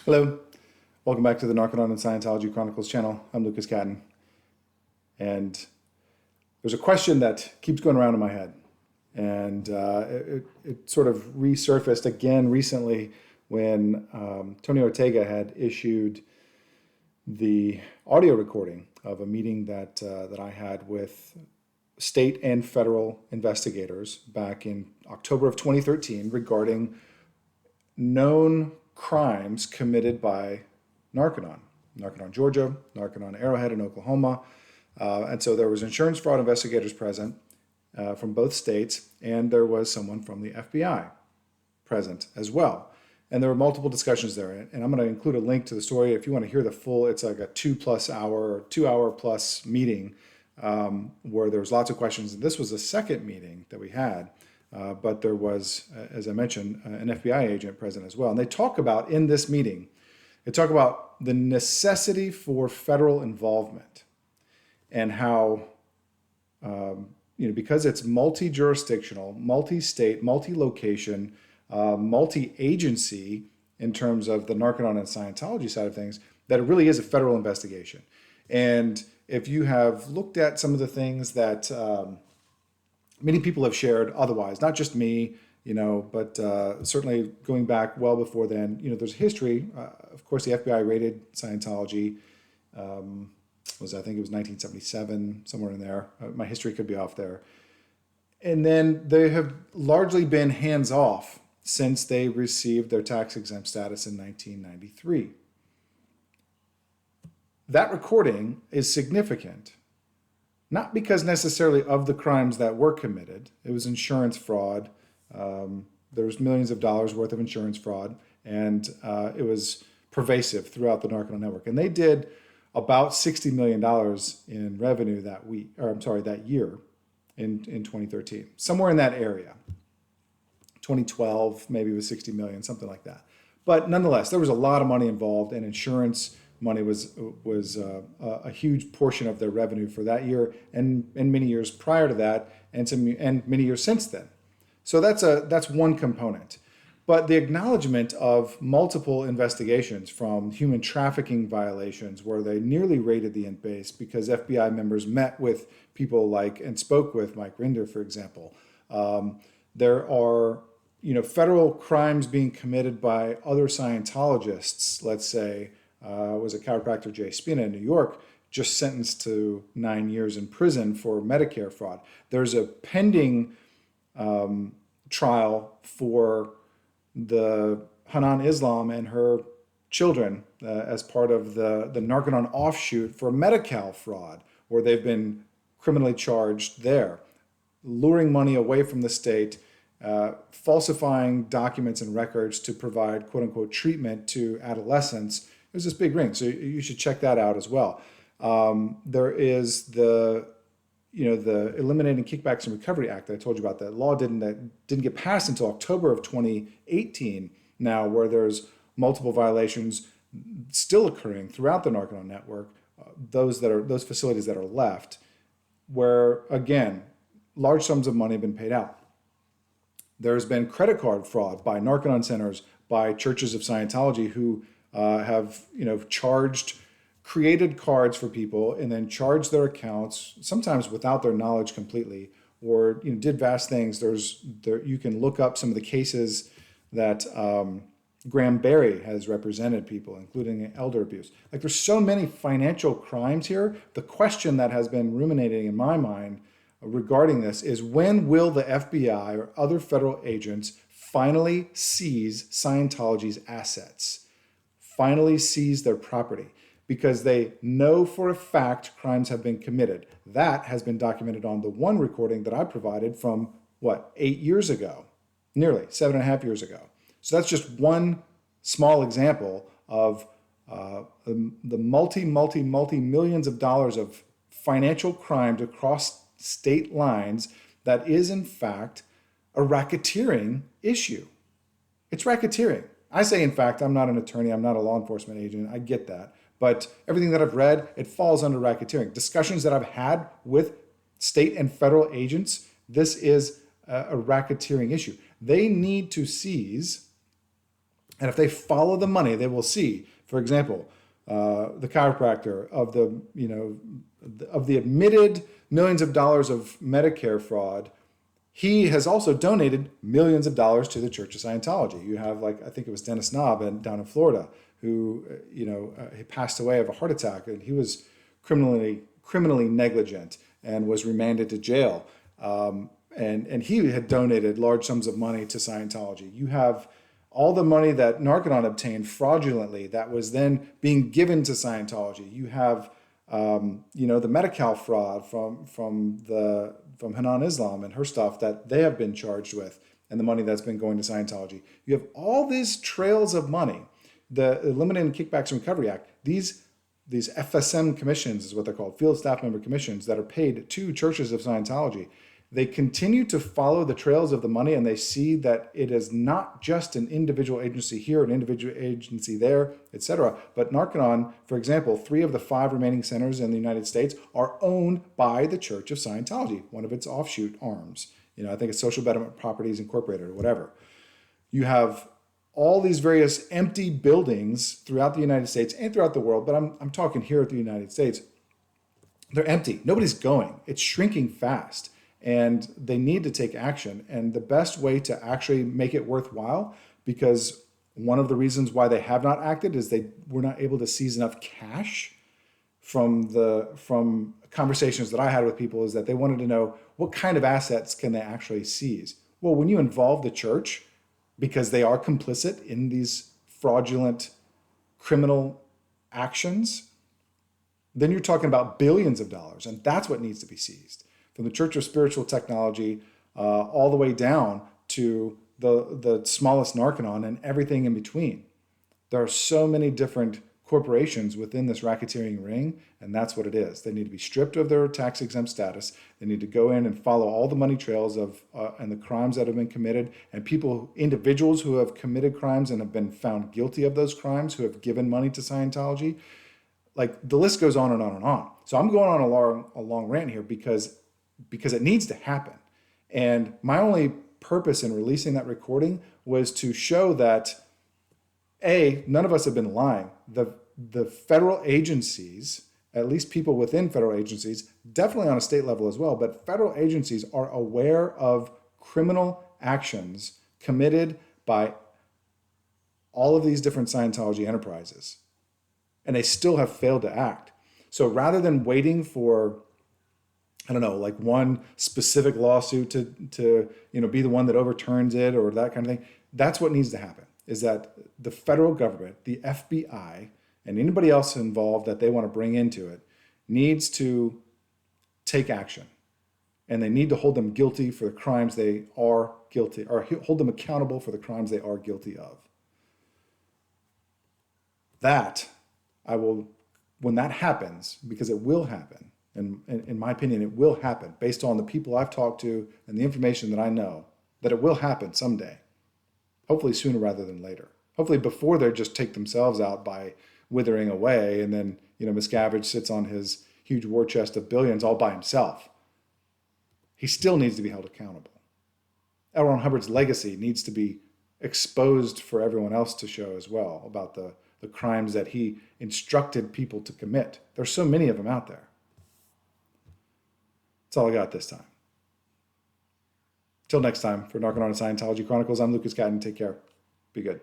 Hello, welcome back to the Narconon and Scientology Chronicles channel. I'm Lucas Catton, and there's a question that keeps going around in my head, and it sort of resurfaced again recently when Tony Ortega had issued the audio recording of a meeting that I had with state and federal investigators back in October of 2013 regarding known crimes committed by Narconon, Georgia, Narconon Arrowhead in Oklahoma. And so there was insurance fraud investigators present from both states, and there was someone from the FBI present as well. And there were multiple discussions there. And I'm going to include a link to the story if you want to hear the full. It's like a 2 hour plus meeting where there was lots of questions. And this was the second meeting that we had. But there was, as I mentioned, an FBI agent present as well. And they talk about, in this meeting, they talk about the necessity for federal involvement and how, because it's multi-jurisdictional, multi-state, multi-location, multi-agency in terms of the Narconon and Scientology side of things, that it really is a federal investigation. And if you have looked at some of the things that many people have shared otherwise, not just me, but certainly going back well before then, there's a history. Of course, the FBI raided Scientology. I think it was 1977, somewhere in there. My history could be off there. And then they have largely been hands off since they received their tax exempt status in 1993. That recording is significant. Not because necessarily of the crimes that were committed. It was insurance fraud. There was millions of dollars worth of insurance fraud, and it was pervasive throughout the Narconon network. And they did about $60 million in revenue that year in 2013, somewhere in that area. 2012, maybe it was 60 million, something like that. But nonetheless, there was a lot of money involved, and insurance money was a huge portion of their revenue for that year and many years prior to that, and many years since then. So that's one component. But the acknowledgement of multiple investigations, from human trafficking violations where they nearly raided the int base because FBI members met with people and spoke with Mike Rinder, for example. There are federal crimes being committed by other Scientologists, let's say. Was a chiropractor, Jay Spina, in New York, just sentenced to 9 years in prison for Medicare fraud. There's a pending trial for the Hanan Islam and her children as part of the Narconon offshoot for Medi-Cal fraud, where they've been criminally charged there, luring money away from the state, falsifying documents and records to provide quote-unquote treatment to adolescents. There's this big ring, so you should check that out as well. There is the Eliminating Kickbacks and Recovery Act that I told you about. That law didn't get passed until October of 2018 now, where there's multiple violations still occurring throughout the Narconon network, those facilities that are left, where, again, large sums of money have been paid out. There's been credit card fraud by Narconon centers, by churches of Scientology who have created cards for people and then charged their accounts, sometimes without their knowledge completely, or did vast things. You can look up some of the cases that Graham Berry has represented people, including elder abuse. There's so many financial crimes here. The question that has been ruminating in my mind regarding this is, when will the FBI or other federal agents finally seize Scientology's assets, finally seize their property? Because they know for a fact crimes have been committed. That has been documented on the one recording that I provided from, 8 years ago, nearly 7.5 years ago. So that's just one small example of the multi millions of dollars of financial crimes across state lines that is, in fact, a racketeering issue. It's racketeering. I say, in fact, I'm not an attorney, I'm not a law enforcement agent, I get that. But everything that I've read, it falls under racketeering. Discussions that I've had with state and federal agents, this is a racketeering issue. They need to seize And if they follow the money, they will see, for example, the chiropractor of the admitted millions of dollars of Medicare fraud. He has also donated millions of dollars to the Church of Scientology. You have, like, I think it was Dennis Knobb down in Florida, who he passed away of a heart attack, and he was criminally negligent and was remanded to jail. And he had donated large sums of money to Scientology. You have all the money that Narconon obtained fraudulently that was then being given to Scientology. You have the Medi-Cal fraud from Hanan Islam and her stuff that they have been charged with, and the money that's been going to Scientology. You have all these trails of money. The Eliminating Kickbacks and Recovery Act, these FSM commissions is what they're called, field staff member commissions, that are paid to churches of Scientology. They continue to follow the trails of the money, and they see that it is not just an individual agency here, an individual agency there, etc. But Narconon, for example, 3 of the 5 remaining centers in the United States are owned by the Church of Scientology, one of its offshoot arms. I think it's Social Betterment Properties Incorporated or whatever. You have all these various empty buildings throughout the United States and throughout the world, but I'm talking here at the United States. They're empty. Nobody's going. It's shrinking fast. And they need to take action. And the best way to actually make it worthwhile, because one of the reasons why they have not acted is they were not able to seize enough cash from conversations that I had with people, is that they wanted to know what kind of assets can they actually seize. Well, when you involve the church, because they are complicit in these fraudulent criminal actions, then you're talking about billions of dollars, and that's what needs to be seized. From the Church of Spiritual Technology all the way down to the smallest Narconon and everything in between. There are so many different corporations within this racketeering ring, and that's what it is. They need to be stripped of their tax-exempt status. They need to go in and follow all the money trails of and the crimes that have been committed, and individuals who have committed crimes and have been found guilty of those crimes, who have given money to Scientology. Like, the list goes on and on and on. So I'm going on a long rant here because it needs to happen. And my only purpose in releasing that recording was to show that, A, none of us have been lying. The federal agencies, at least people within federal agencies, definitely on a state level as well, but federal agencies are aware of criminal actions committed by all of these different Scientology enterprises. And they still have failed to act. So rather than waiting for, I don't know, like one specific lawsuit to be the one that overturns it or that kind of thing, that's what needs to happen, is that the federal government, the FBI, and anybody else involved that they want to bring into it needs to take action. And they need to hold them guilty for the crimes they are guilty, or hold them accountable for the crimes they are guilty of. When that happens, because it will happen, and in my opinion, it will happen based on the people I've talked to and the information that I know, that it will happen someday. Hopefully sooner rather than later. Hopefully before they just take themselves out by withering away, and then Miscavige sits on his huge war chest of billions all by himself. He still needs to be held accountable. L. Ron Hubbard's legacy needs to be exposed for everyone else to show as well, about the crimes that he instructed people to commit. There's so many of them out there. That's all I got this time. Till next time, for Narconon and Scientology Chronicles, I'm Lucas Catton. Take care. Be good.